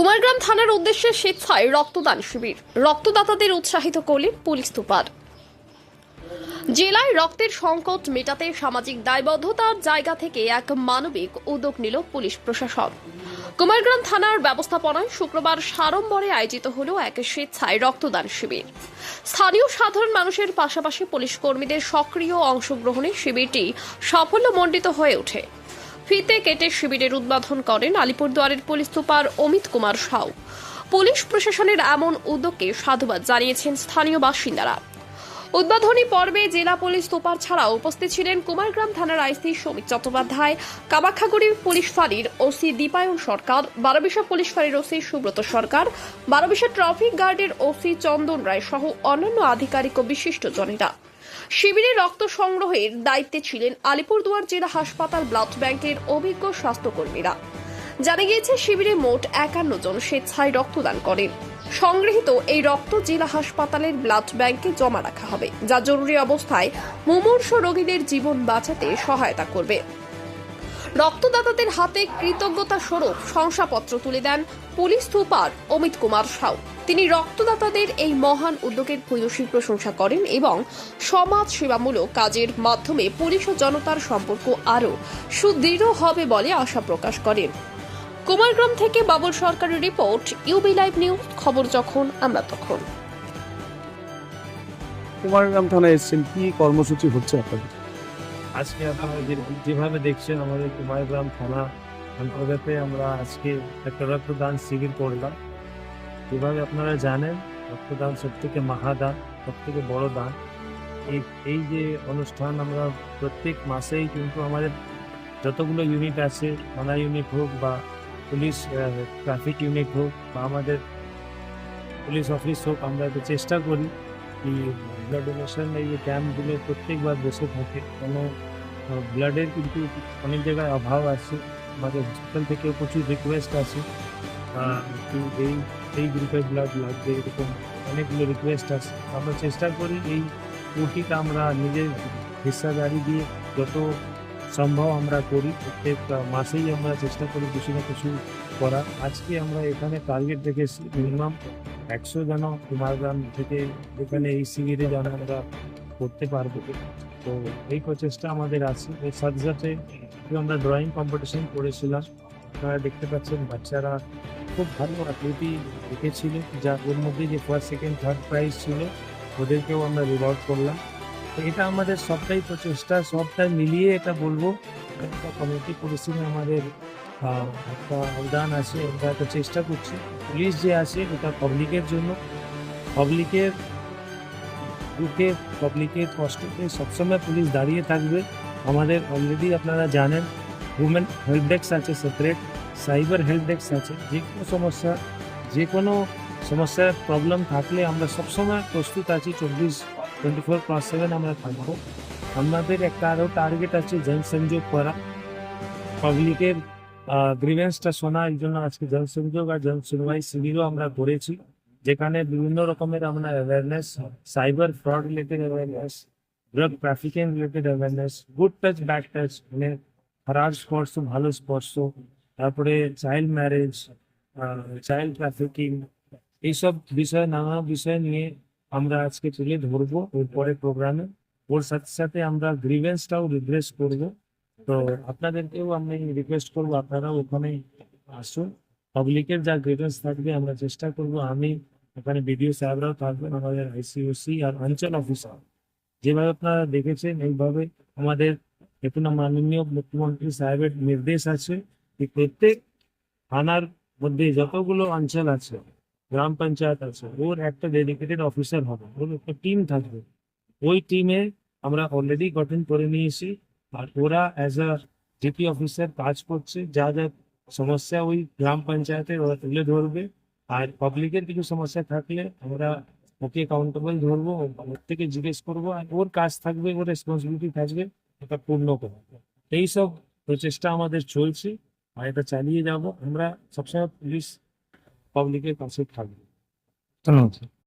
কুমারগ্রাম থানার উদ্দেশ্যে স্বেচ্ছায় রক্তদান শিবির, রক্তদাতাদের উৎসাহিত করলেন পুলিশ সুপার। জেলায় রক্তের সংকট মেটাতে সামাজিক দায়বদ্ধতার জায়গা থেকে এক মানবিক উদ্যোগ নিল পুলিশ প্রশাসন। কুমারগ্রাম থানার ব্যবস্থাপনায় শুক্রবার সাড়ম্বরে আয়োজিত হল এক স্বেচ্ছায় রক্তদান শিবির। স্থানীয় সাধারণ মানুষের পাশাপাশি পুলিশ কর্মীদের সক্রিয় অংশগ্রহণে শিবিরটি সাফল্যমণ্ডিত হয়ে ওঠে। ফিতে কেটে শিবিরের উদ্বোধন করেন আলিপুরদুয়ারের police super Amit Kumar Sau. Police প্রশাসনের এমন উদ্যোগকে সাধুবাদ জানিয়েছেন স্থানীয় বাসিন্দারা। উদ্বোধনী পর্বে জেলা পুলিশ সুপার ছাড়াও উপস্থিত ছিলেন কুমারগ্রাম থানার আইসি সৌমিক চট্টোপাধ্যায়, কামাখ্যাগুড়ি পুলিশ ফাঁড়ির ওসি দীপায়ন সরকার, বারবিশা পুলিশ ফাঁড়ির ওসি সুব্রত সরকার, বারবিশা ট্রাফিক গার্ডের ওসি চন্দন রায় সহ অন্যান্য আধিকারিক ও বিশিষ্টজনেরা। শিবিরে রক্ত সংগ্রহের দায়িত্বে ছিলেন আলিপুরদুয়ার জেলা হাসপাতাল ব্লাড ব্যাংকের অভিজ্ঞ স্বাস্থ্যকর্মীরা। জানা গিয়েছে শিবিরে মোট 51 জন স্বেচ্ছায় রক্তদান করেন। সংগৃহীত এই রক্ত জেলা হাসপাতালের ব্লাড ব্যাংকে জমা রাখা হবে, যা জরুরি অবস্থায় মুমূর্ষু রোগীদের জীবন বাঁচাতে সহায়তা করবে। রক্তদাতাদের হাতে কৃতজ্ঞতা স্বরূপ শংসাপত্র তুলে দেন পুলিশ সুপার অমিত কুমার সাউ। তিনি রক্তদাতাদের এই মহান উদ্যোগের ভূয়সী প্রশংসা করেন এবং সমাজ সেবামূলক কাজের মাধ্যমে পুলিশ ও জনতার সম্পর্ক আরও সুদৃঢ় হবে বলে আশা প্রকাশ করেন। কুমারগ্রাম থেকে বাবুল সরকারের রিপোর্ট, ইউবি লাইভ নিউজ, খবর যখন আমরা তখন। কুমারগ্রাম থানায় এসেছেন, কি কর্মসূচি হচ্ছে আপনাদের? আজকে আপনারা যেভাবে দেখছেন আমাদের কুমারগ্রাম থানা অন্তর্গত আমরা আজকে একটা রক্তদান শিবির করলাম। যেভাবে আপনারা জানেন, রক্তদান সব থেকে মহাদান, সব থেকে বড় দান। এই যে অনুষ্ঠান আমরা প্রত্যেক মাসেই কিন্তু আমাদের যতগুলো ইউনিট আছে, থানা ইউনিট হোক বা পুলিশ ট্রাফিক ইউনিট হোক বা আমাদের পুলিশ অফিস হোক, আমরা একটু চেষ্টা করি কি ব্লাড ডোনেশন এই যে ক্যাম্পগুলো প্রত্যেকবার বসে থাকে। কোনো ব্লাডের কিন্তু অনেক জায়গায় অভাব আছে, আমাদের হসপিটাল থেকেও প্রচুর রিকোয়েস্ট আছে এই এই গ্রুপের ব্লাড লাগবে, এরকম অনেকগুলো রিকোয়েস্ট আছে। আমরা চেষ্টা করি এই কোটিটা আমরা নিজের হিস্সাদারি দিয়ে যত সম্ভব আমরা করি। প্রত্যেক মাসেই আমরা চেষ্টা করি কিছু না কিছু করার। আজকে আমরা এখানে টার্গেট রেখেছি মিনিমাম 100 জন কুমারগ্রাম থেকে এখানে এই শিবিরে যেন আমরা করতে পারবো। তো এই প্রচেষ্টা আমাদের আছে। এর সাথে সাথে আমরা ড্রয়িং কম্পিটিশন করেছিলাম। আপনারা দেখতে পাচ্ছেন বাচ্চারা খুব ভালো আকৃতি রেখেছিল, যা ওর মধ্যে যে ফার্স্ট সেকেন্ড থার্ড প্রাইজ ছিল ওদেরকেও আমরা রিওয়ার্ড করলাম। তো এটা আমাদের সবটাই প্রচেষ্টা, সবটাই মিলিয়ে এটা বলবো একটা কমিউনিটি পুলিশিংয়ে আমাদের একটা অবদান আছে। আমরা একটা চেষ্টা করছি। পুলিশ যে আছে ওটা পাবলিকের জন্য, পাবলিকের দুঃখে পাবলিকের কষ্টতে সবসময় পুলিশ দাঁড়িয়ে থাকবে। আমাদের অলরেডি আপনারা জানেন উমেন হেল্প ডেস্ক আছে, সেপারেট সাইবার হেল্প ডেস্ক আছে। যে কোনো সমস্যার প্রবলেম থাকলে আমরা সবসময় প্রস্তুত আছি। 24/7 আমরা থাকবো। আমাদের একটা আরও টার্গেট আছে জনসংযোগ করা, পাবলিকের গ্রিভেন্সটা শোনার জন্য আজকে জনসংযোগ আর জনশুনবাই শিবিরও আমরা করেছি, যেখানে বিভিন্ন রকমের আমরা awareness, cyber fraud related awareness, drug trafficking related awareness, good touch bad touch মানে খারাপ স্পর্শ ভালো স্পর্শ, তারপরে চাইল্ড ম্যারেজ, চাইল্ড ট্রাফিকিং, এইসব বিষয় নানা বিষয় নিয়ে আমরা আজকে তুলে ধরবো ওর পরে প্রোগ্রামে। ওর সাথে সাথে আমরা গ্রিভেন্সটাও রিড্রেস করবো। তো আপনাদেরকেও আমি রিকোয়েস্ট করবো আপনারাও ওখানে আসুন। পাবলিকের যা গ্রিভেন্স থাকবে আমরা চেষ্টা করব, আমি ওখানে বিডিও সাহেবরাও থাকবেন, আমাদের আইসিওসি আর অঞ্চল অফিসার। যেভাবে আপনারা দেখেছেন এইভাবে আমাদের এখন মাননীয় মুখ্যমন্ত্রী সাহেবের নির্দেশ আছে যে প্রত্যেক থানার মধ্যে যতগুলো অঞ্চল আছে, গ্রাম পঞ্চায়েত আছে, ওর একটা ডেডিকেটেড অফিসার হবে, ওর একটা টিম থাকবে। ওই টিমে আমরা অলরেডি গঠন করে নিয়েছি আর ওরা অ্যাজ আ জিপি অফিসার কাজ করছে। যা যা সমস্যা ওই গ্রাম পঞ্চায়েতে ওরা তুলে ধরবে, আর পাবলিকের কিছু সমস্যা থাকলে আমরা ওকে অ্যাকাউন্টেবল ধরবো, ওর থেকে জিজ্ঞেস করবো, আর ওর কাজ থাকবে, ওর রেসপন্সিবিলিটি থাকবে এটা পূর্ণ করা। এইসব প্রচেষ্টা আমাদের চলছে আর এটা চালিয়ে যাব। আমরা সবসময় পুলিশ পাবলিকের কাছে থাকবো। ধন্যবাদ।